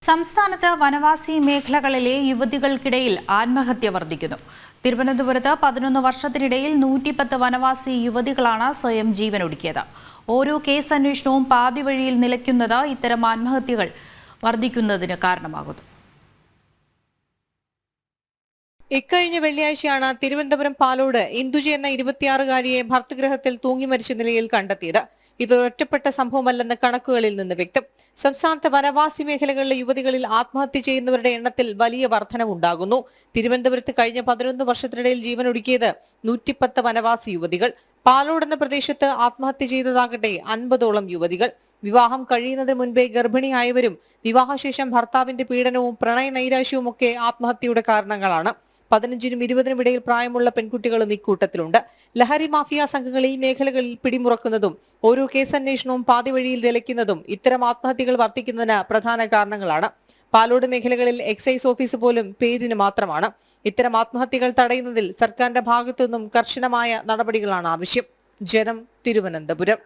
സംസ്ഥാനത്ത് വനവാസി മേഖലകളിലെ യുവതികൾക്കിടയിൽ ആത്മഹത്യ വർദ്ധിക്കുന്നു. തിരുവനന്തപുരത്ത് 11 വർഷത്തിനിടയിൽ 110 വനവാസി യുവതികളാണ് സ്വയം ജീവനൊടുക്കിയത്. ഓരോ കേസ് അന്വേഷണവും പാതിവഴിയിൽ നിലയ്ക്കുന്നത് ഇത്തരം ആത്മഹത്യകൾ വർദ്ധിക്കുന്നതിന് കാരണമാകുന്നു. ഇക്കഴിഞ്ഞ വെള്ളിയാഴ്ചയാണ് തിരുവനന്തപുരം പാലോട് ഇന്ദുജ എന്ന 26-കാരിയെ ഭർതൃഗൃഹത്തിൽ തൂങ്ങി മരിച്ച നിലയിൽ കണ്ടെത്തിയത്. ഇത് ഒറ്റപ്പെട്ട സംഭവമല്ലെന്ന് കണക്കുകളിൽ നിന്ന് വ്യക്തം. സംസ്ഥാനത്തെ വനവാസി മേഖലകളിലെ യുവതികളിൽ ആത്മഹത്യ ചെയ്യുന്നവരുടെ എണ്ണത്തിൽ വലിയ വർധനവുണ്ടാകുന്നു. തിരുവനന്തപുരത്ത് കഴിഞ്ഞ 11 വർഷത്തിനിടയിൽ ജീവനൊടുക്കിയത് 110 വനവാസി യുവതികൾ. പാലോട് എന്ന പ്രദേശത്ത് ആത്മഹത്യ ചെയ്തതാകട്ടെ 50ഓളം യുവതികൾ. വിവാഹം കഴിയുന്നതിന് മുൻപേ ഗർഭിണിയായവരും വിവാഹശേഷം ഭർത്താവിന്റെ പീഡനവും പ്രണയ നൈരാശ്യവും ഒക്കെ ആത്മഹത്യയുടെ കാരണങ്ങളാണ്. 15നും 20നും ഇടയിൽ പ്രായമുള്ള പെൺകുട്ടികളും ഇക്കൂട്ടത്തിലുണ്ട്. ലഹരി മാഫിയ സംഘങ്ങൾ ഈ മേഖലകളിൽ പിടിമുറക്കുന്നതും ഓരോ കേസന്വേഷണവും പാതിവഴിയിൽ നിലയ്ക്കുന്നതും ഇത്തരം ആത്മഹത്യകൾ വർദ്ധിക്കുന്നതിന് പ്രധാന കാരണങ്ങളാണ്. പാലോട് മേഖലകളിൽ എക്സൈസ് ഓഫീസ് പോലും പേരിന് മാത്രമാണ്. ഇത്തരം ആത്മഹത്യകൾ തടയുന്നതിൽ സർക്കാരിന്റെ ഭാഗത്തുനിന്നും കർശനമായ നടപടികളാണ് ആവശ്യം. ജനം, തിരുവനന്തപുരം.